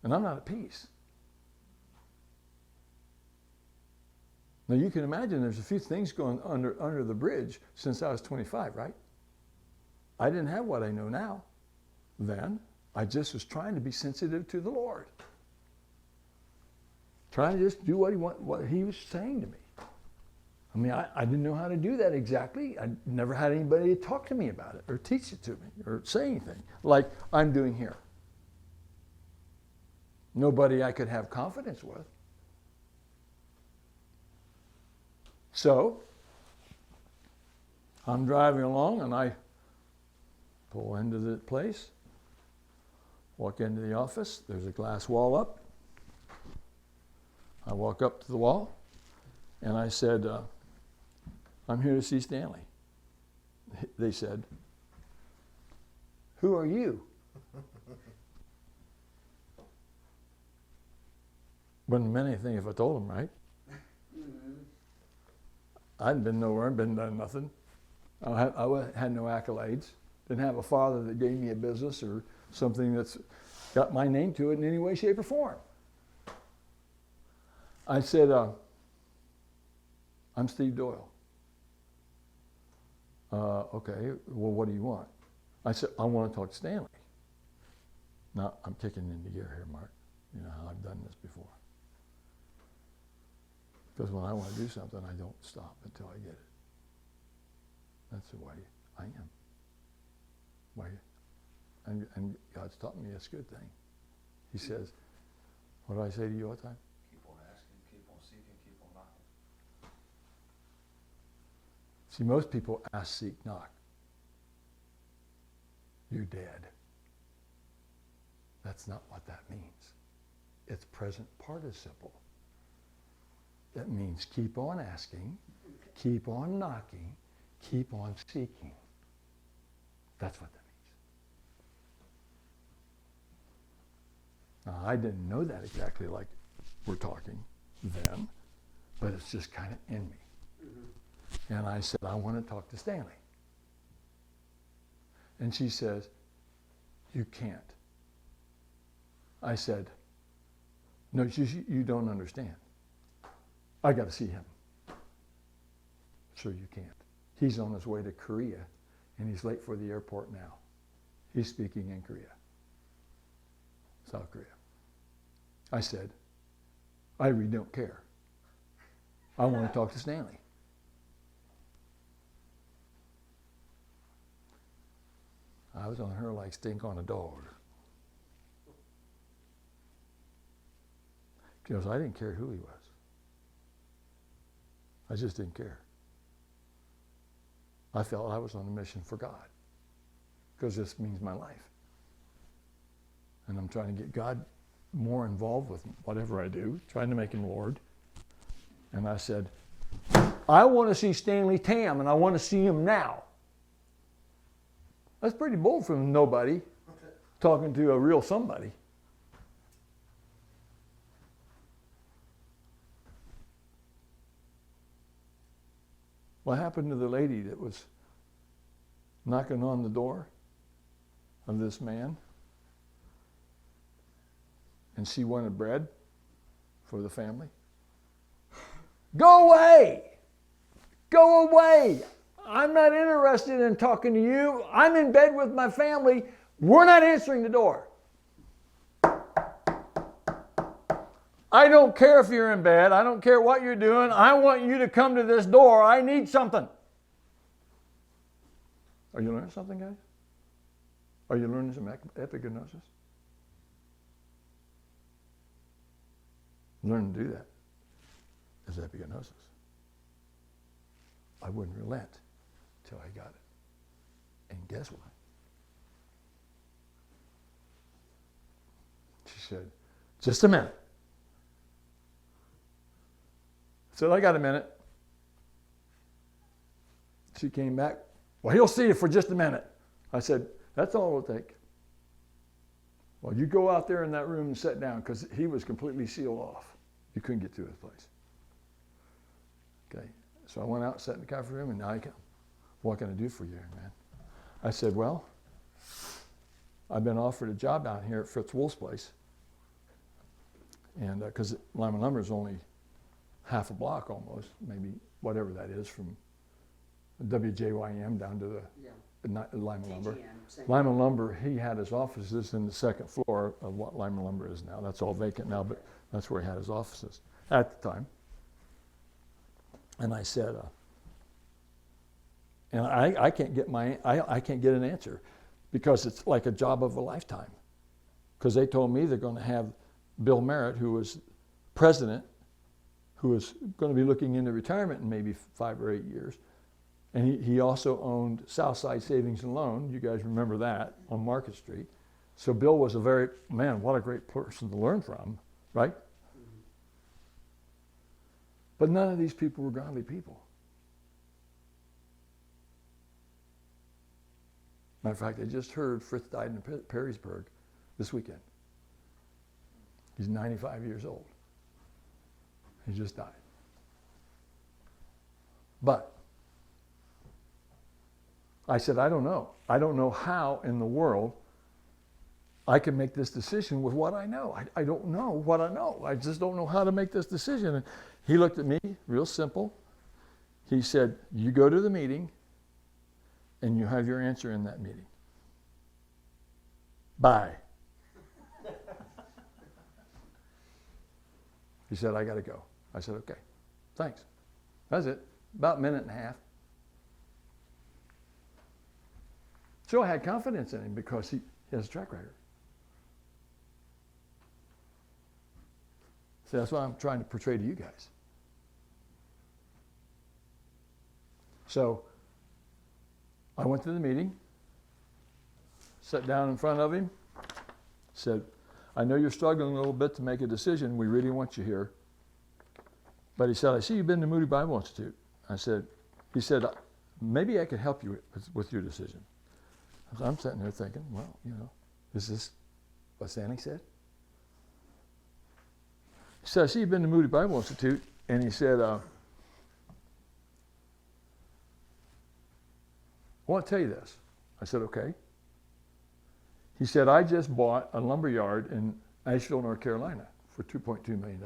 And I'm not at peace. Now you can imagine there's a few things going under the bridge since I was 25, right? I didn't have what I know now then. I just was trying to be sensitive to the Lord. Trying to just do what he was saying to me. I mean, I didn't know how to do that exactly. I never had anybody to talk to me about it or teach it to me or say anything like I'm doing here. Nobody I could have confidence with. So, I'm driving along and I pull into the place, walk into the office, there's a glass wall up. I walk up to the wall and I said, I'm here to see Stanley. They said, who are you? Wouldn't have meant anything if I told them, right? Mm-hmm. I hadn't been nowhere, been done nothing. I had no accolades. Didn't have a father that gave me a business or something that's got my name to it in any way, shape, or form. I said, I'm Steve Doyle. Okay, well, what do you want? I said, I want to talk to Stanley. Now, I'm kicking into gear here, Mark. You know how I've done this before. Because when I want to do something, I don't stop until I get it. That's the way I am. And God's taught me it's a good thing. He says, what do I say to you all the time? Keep on asking, keep on seeking, keep on knocking. See, most people ask, seek, knock. You're dead. That's not what that means. It's present participle. That means keep on asking, keep on knocking, keep on seeking. That's what that means. Now, I didn't know that exactly like we're talking then, but it's just kind of in me. Mm-hmm. And I said, I want to talk to Stanley. And she says, you can't. I said, no, you don't understand. I got to see him. Sure you can't. He's on his way to Korea, and he's late for the airport now. He's speaking in Korea, South Korea. I said, I really don't care. I want to talk to Stanley. I was on her like stink on a dog. Because I didn't care who he was. I just didn't care. I felt I was on a mission for God. Because this means my life. And I'm trying to get God more involved with whatever I do, trying to make him Lord. And I said, I want to see Stanley Tam, and I want to see him now. That's pretty bold from nobody talking to a real somebody. What happened to the lady that was knocking on the door of this man? And she wanted bread for the family. Go away! Go away! I'm not interested in talking to you. I'm in bed with my family. We're not answering the door. I don't care if you're in bed. I don't care what you're doing. I want you to come to this door. I need something. Are you learning something, guys? Are you learning some epignosis? Learn to do that is epignosis. I wouldn't relent till I got it. And guess what? She said, just a minute. I said, I got a minute. She came back. Well, he'll see you for just a minute. I said, that's all it'll take. Well, you go out there in that room and sit down, because he was completely sealed off. You couldn't get to his place. Okay. So I went out, sat in the conference room, and now I come. What can I do for you, man? I said, well, I've been offered a job down here at Fritz Wolf's place. And because Lima Lumber is only half a block almost, maybe whatever that is, from WJYM down to the Lima Lumber. Lima Lumber, he had his offices in the second floor of what Lima Lumber is now. That's all vacant now, but that's where he had his offices at the time. And I said, and I can't get I can't get an answer, because it's like a job of a lifetime. Because they told me they're going to have Bill Merritt, who was president, who was going to be looking into retirement in maybe 5 or 8 years. And he also owned Southside Savings and Loan. You guys remember that, on Market Street. So Bill was what a great person to learn from, right? Mm-hmm. But none of these people were godly people. Matter of fact, I just heard Fritz died in Perrysburg this weekend. He's 95 years old. He just died. But I said, I don't know. I don't know how in the world I can make this decision with what I know. I don't know what I know. I just don't know how to make this decision. And he looked at me, real simple. He said, you go to the meeting and you have your answer in that meeting. Bye. He said, I got to go. I said, okay, thanks. That's it. About a minute and a half. So I had confidence in him because he has a track record. So that's what I'm trying to portray to you guys. So I went to the meeting, sat down in front of him, said, I know you're struggling a little bit to make a decision. We really want you here. But he said, I see you've been to Moody Bible Institute. He said, maybe I could help you with your decision. So I'm sitting there thinking, well, is this what Stanley said? He said, I see you've been to Moody Bible Institute. And he said, I want to tell you this. I said, okay. He said, I just bought a lumber yard in Asheville, North Carolina for $2.2 million.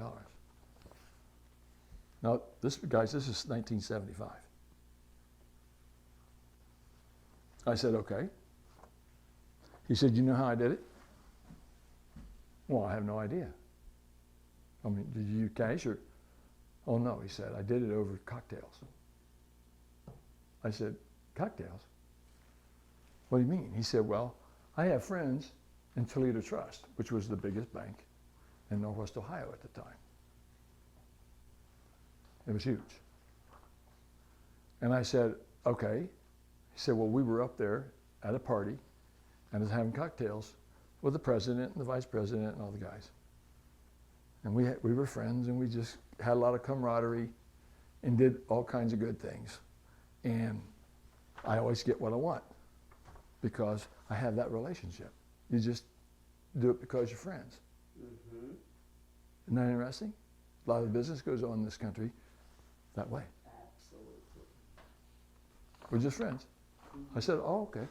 Now, this is 1975. I said, okay. He said, you know how I did it? Well, I have no idea. I mean, did you use cash or? Oh, no, he said, I did it over cocktails. I said, cocktails? What do you mean? He said, well, I have friends in Toledo Trust, which was the biggest bank in Northwest Ohio at the time. It was huge. And I said, okay. He said, well, we were up there at a party and was having cocktails with the president and the vice president and all the guys. And we were friends, and we just had a lot of camaraderie and did all kinds of good things. And I always get what I want because I have that relationship. You just do it because you're friends. Mm-hmm. Isn't that interesting? A lot of the business goes on in this country that way. Absolutely. We're just friends. I said, oh, okay.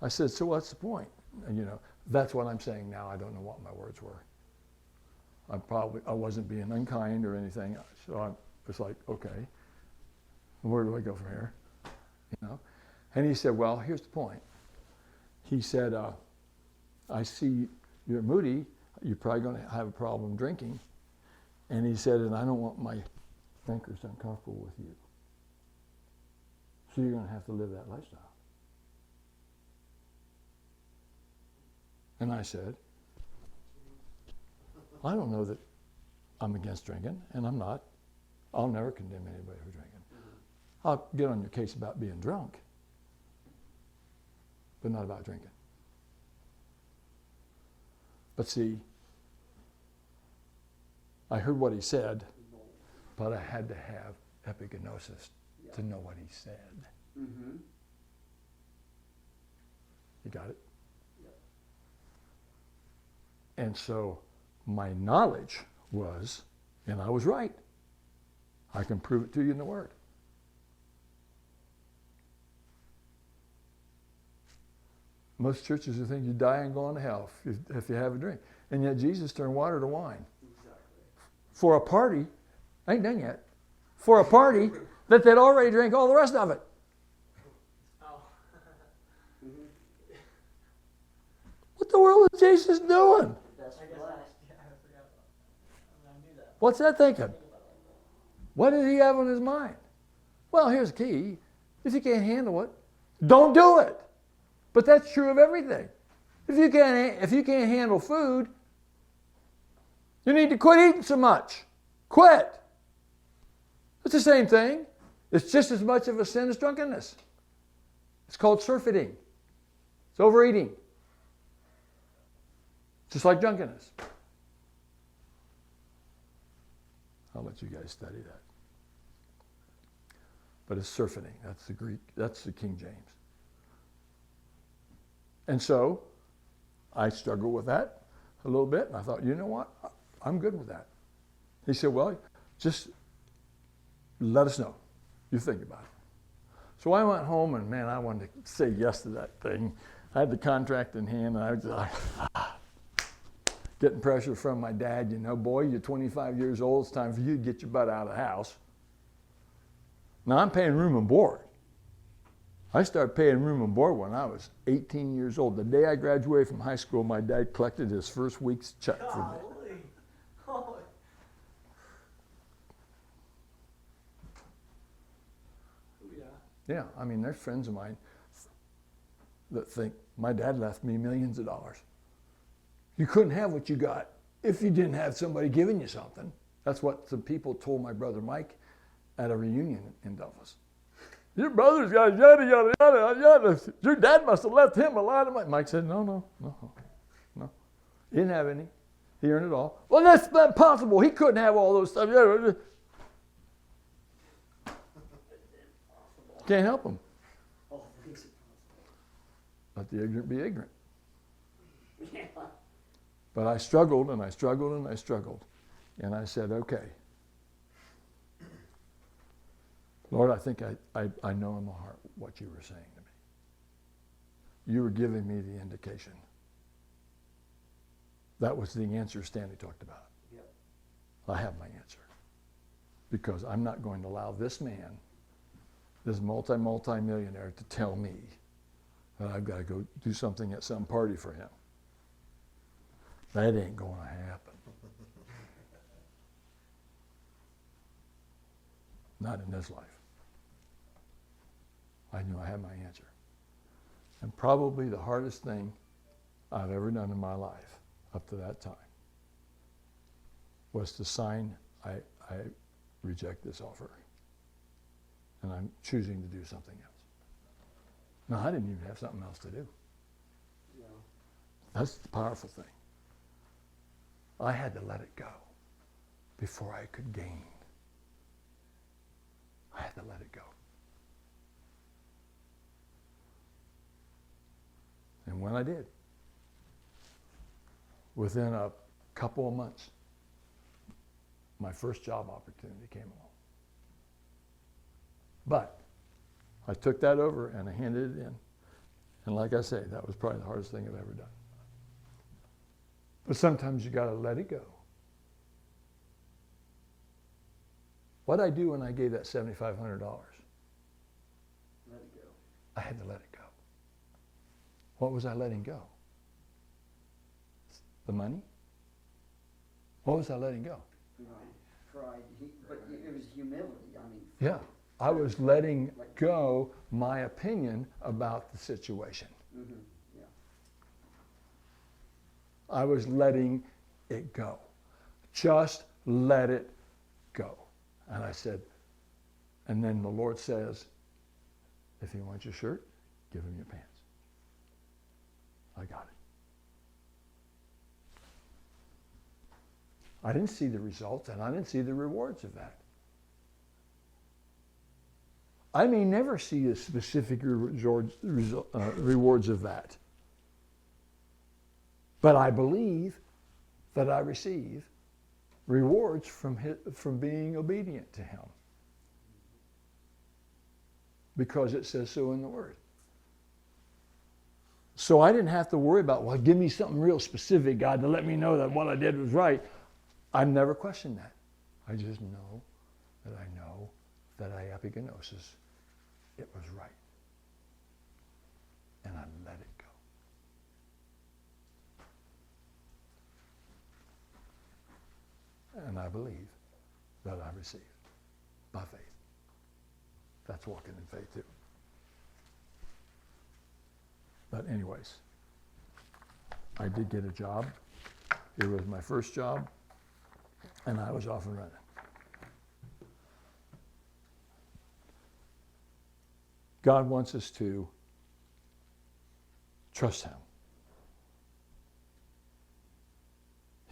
I said, so what's the point? And, you know, that's what I'm saying now. I don't know what my words were. I wasn't being unkind or anything. So I was like, okay, where do I go from here? You know? And he said, well, here's the point. He said, I see you're moody. You're probably going to have a problem drinking. And he said, and I don't want my drinkers uncomfortable with you. So you're going to have to live that lifestyle. And I said, I don't know that I'm against drinking, and I'm not. I'll never condemn anybody for drinking. I'll get on your case about being drunk, but not about drinking. But see, I heard what he said, but I had to have epignosis to know what he said. Mm-hmm. You got it? Yep. And so my knowledge was, and I was right. I can prove it to you in the Word. Most churches will think you die and go on to hell if you have a drink. And yet Jesus turned water to wine. Exactly. For a party, I ain't done yet, for a party that they'd already drank all the rest of it. Oh. Mm-hmm. What the world is Jesus doing? That's I guess right. I forgot about that. I knew that. What's that thinking? What did he have on his mind? Well, here's the key. If you can't handle it, don't do it. But that's true of everything. If you can't handle food, you need to quit eating so much. Quit. It's the same thing. It's just as much of a sin as drunkenness. It's called surfeiting. It's overeating. Just like drunkenness. I'll let you guys study that. But it's surfeiting. That's the Greek. That's the King James. And so I struggled with that a little bit. And I thought, you know what? I'm good with that. He said, well, just let us know. You think about it. So I went home and, man, I wanted to say yes to that thing. I had the contract in hand, and I was like, getting pressure from my dad. You know, boy, you're 25 years old. It's time for you to get your butt out of the house. Now, I'm paying room and board. I started paying room and board when I was 18 years old. The day I graduated from high school, my dad collected his first week's check for me. Golly. Holy. Yeah. Yeah, I mean, there's friends of mine that think my dad left me millions of dollars. You couldn't have what you got if you didn't have somebody giving you something. That's what some people told my brother Mike at a reunion in Delphus. Your brother's got yada, yada, yada, yada. Your dad must have left him a lot of money. Mike said, no. He didn't have any. He earned it all. Well, that's not possible. He couldn't have all those stuff. Can't help him. All things are Let the ignorant be ignorant. possible. Yeah. But I struggled and I struggled and I struggled. And I said, okay. Lord, I think I know in my heart what you were saying to me. You were giving me the indication. That was the answer Stanley talked about. Yep. I have my answer. Because I'm not going to allow this man, this multi-millionaire to tell me that I've got to go do something at some party for him. That ain't going to happen. Not in this life. I knew I had my answer. And probably the hardest thing I've ever done in my life up to that time was to sign, I reject this offer. And I'm choosing to do something else. No, I didn't even have something else to do. Yeah. That's the powerful thing. I had to let it go before I could gain. I had to let it go. And when I did, within a couple of months, my first job opportunity came along. But I took that over and I handed it in. And like I say, that was probably the hardest thing I've ever done. But sometimes you got to let it go. What did I do when I gave that $7,500? Let it go. I had to let it go. What was I letting go? The money? What was I letting go? Pride. But it was humility. I mean. Yeah. I was letting go my opinion about the situation. Mm-hmm. Yeah. I was letting it go. Just let it go. And I said, and then the Lord says, if you want your shirt, give him your pants. I got it. I didn't see the results and I didn't see the rewards of that. I may never see the specific rewards of that. But I believe that I receive rewards from being obedient to him. Because it says so in the Word. So I didn't have to worry about, well, give me something real specific, God, to let me know that what I did was right. I've never questioned that. I just know that I epigenosis, it was right. And I let it go. And I believe that I received by faith. That's walking in faith too. But anyways, I did get a job. It was my first job, and I was off and running. God wants us to trust him.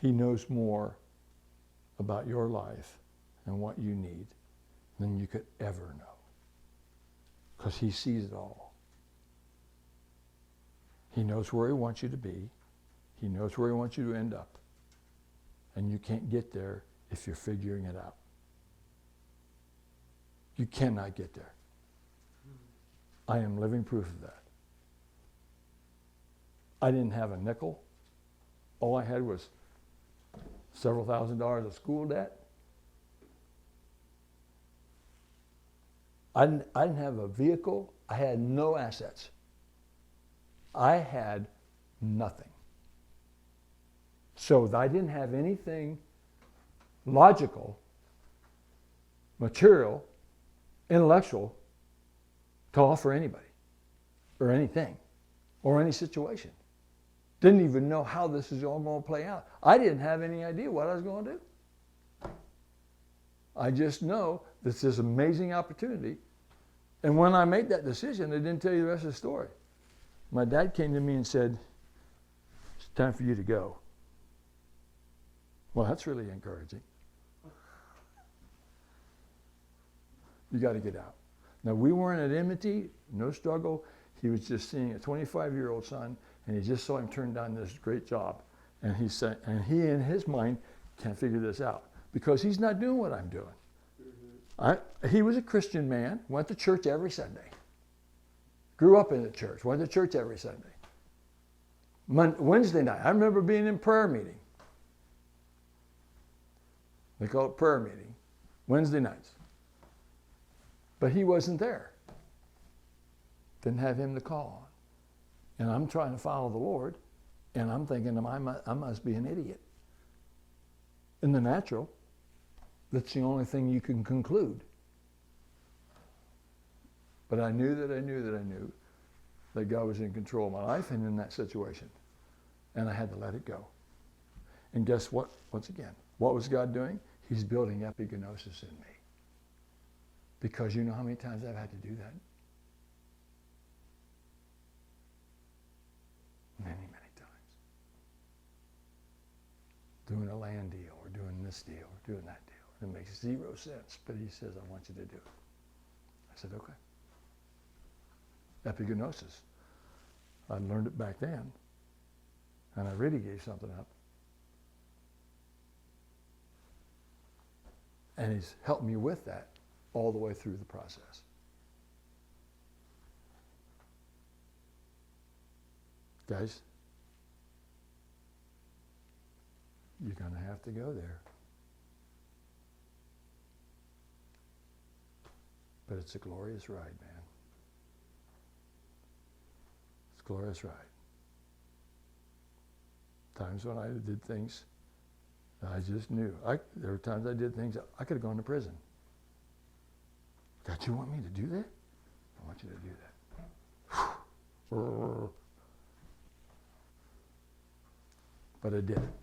He knows more about your life and what you need than you could ever know. Because he sees it all. He knows where he wants you to be. He knows where he wants you to end up. And you can't get there if you're figuring it out. You cannot get there. I am living proof of that. I didn't have a nickel. All I had was several $1,000s of school debt. I didn't have a vehicle. I had no assets. I had nothing. So I didn't have anything logical, material, intellectual to offer anybody or anything or any situation. Didn't even know how this is all going to play out. I didn't have any idea what I was going to do. I just know this is an amazing opportunity. And when I made that decision, I didn't tell you the rest of the story. My dad came to me and said, it's time for you to go. Well, that's really encouraging. You got to get out. Now, we weren't at enmity, no struggle. He was just seeing a 25-year-old son, and he just saw him turn down this great job. And he said, and he in his mind can't figure this out because he's not doing what I'm doing. He was a Christian man, went to church every Sunday. Grew up in the church, went to church every Sunday. Wednesday night, I remember being in prayer meeting. They call it prayer meeting, Wednesday nights. But he wasn't there. didn't have him to call on. And I'm trying to follow the Lord, and I'm thinking I must be an idiot. In the natural, that's the only thing you can conclude. But I knew that God was in control of my life and in that situation. And I had to let it go. And guess what? Once again, what was God doing? He's building epigenosis in me. Because you know how many times I've had to do that? Many, many times. Doing a land deal or doing this deal or doing that deal. It makes 0 sense, but he says, I want you to do it. I said, okay. Epigenosis. I learned it back then, and I really gave something up. And he's helped me with that all the way through the process. Guys, you're going to have to go there. But it's a glorious ride, man. It's a glorious ride. Times when I did things, I just knew. There were times I did things, I could have gone to prison. God, you want me to do that? I want you to do that. But I did it.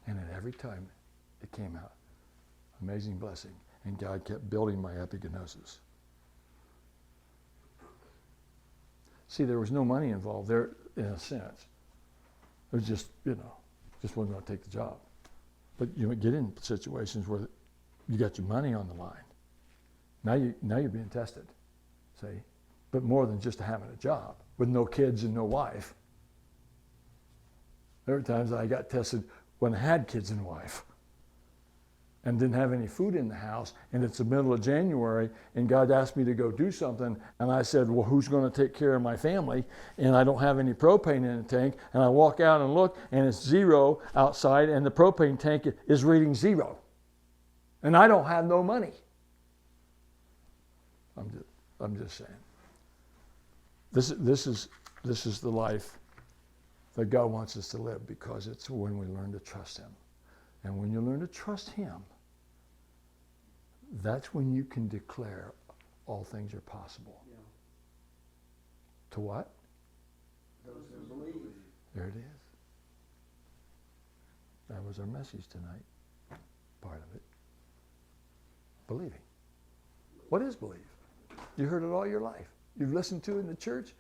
And at every time it came out. Amazing blessing. And God kept building my epigenosis. See, there was no money involved there in a sense. It was just, just wasn't going to take the job. But you get in situations where you got your money on the line. Now you're being tested, see? But more than just having a job with no kids and no wife. There were times I got tested when I had kids and wife and didn't have any food in the house, and it's the middle of January, and God asked me to go do something, and I said, well, who's going to take care of my family? And I don't have any propane in the tank, and I walk out and look, and it's 0 outside, and the propane tank is reading 0. And I don't have no money. I'm just saying. This is the life that God wants us to live, because it's when we learn to trust him. And when you learn to trust him, that's when you can declare all things are possible. Yeah. To what? Those who believe. There it is. That was our message tonight. Part of it. Believing. What is believe? You heard it all your life. You've listened to it in the church.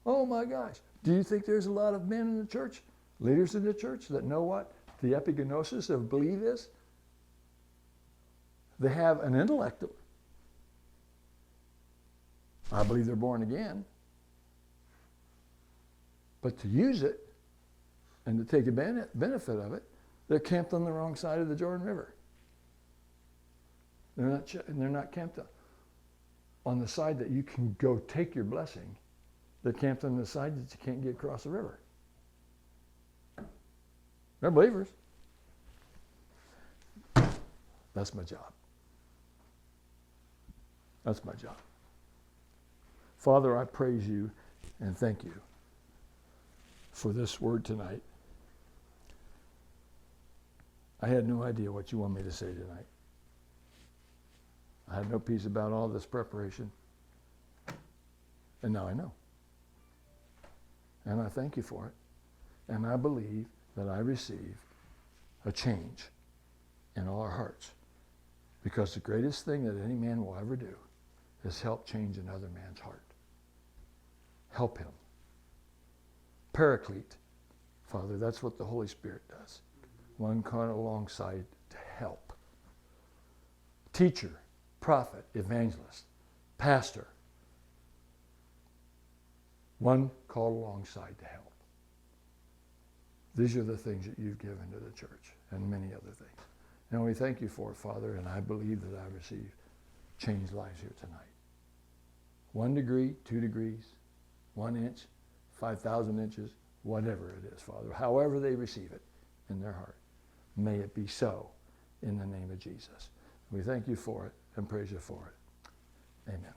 Oh my gosh. Do you think there's a lot of men in the church, leaders in the church, that know what the epigenosis of believe is? They have an intellect. I believe they're born again. But to use it and to take a benefit of it, they're camped on the wrong side of the Jordan River. They're not camped on the side that you can go take your blessing. They're camped on the side that you can't get across the river. They're believers. That's my job. That's my job. Father, I praise you and thank you for this word tonight. I had no idea what you want me to say tonight. I had no peace about all this preparation. And now I know. And I thank you for it. And I believe that I receive a change in all our hearts. Because the greatest thing that any man will ever do is help change another man's heart. Help him. Paraclete. Father, that's what the Holy Spirit does. One kind alongside to help. Teacher, prophet, evangelist, pastor. One called alongside to help. These are the things that you've given to the church and many other things. And we thank you for it, Father, and I believe that I receive changed lives here tonight. 1 degree, 2 degrees, 1 inch, 5,000 inches, whatever it is, Father, however they receive it in their heart. May it be so in the name of Jesus. We thank you for it and praise you for it. Amen.